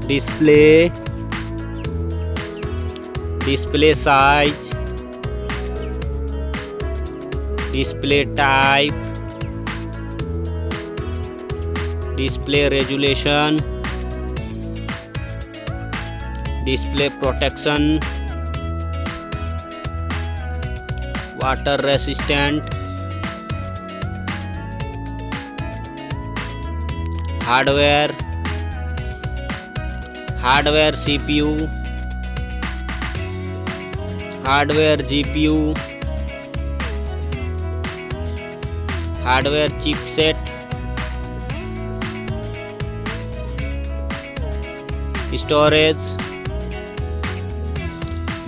display, display size, display type, display resolution, display protection, water resistant, hardware CPU, hardware GPU, hardware chipset, storage,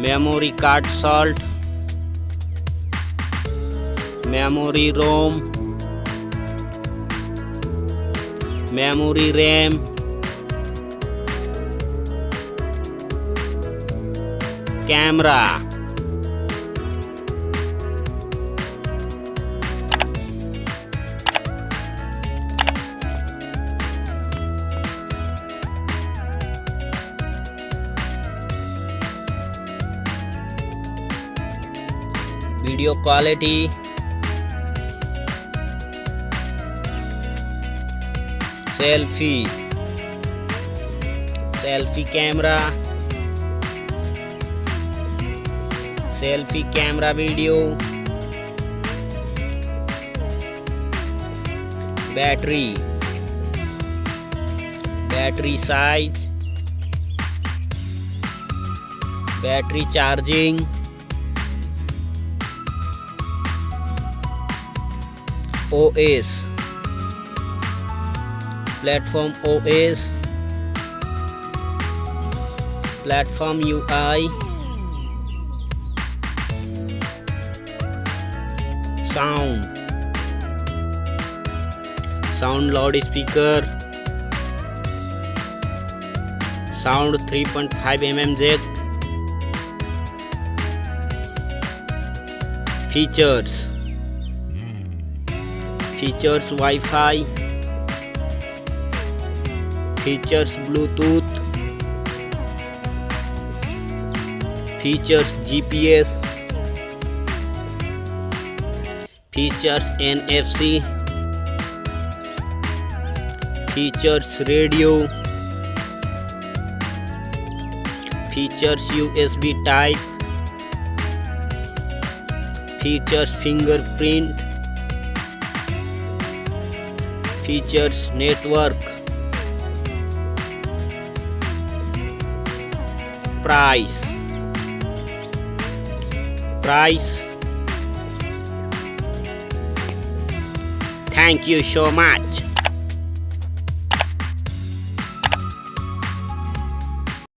memory card slot, memory ROM, memory RAM, camera, video quality, selfie camera, selfie camera video, battery size, battery charging, OS, platform OS, platform UI, sound loudspeaker, sound 3.5 mm jack, features Wi-Fi, features Bluetooth, features GPS, features NFC, features radio, features USB type, features fingerprint, features network, price. Thank you so much.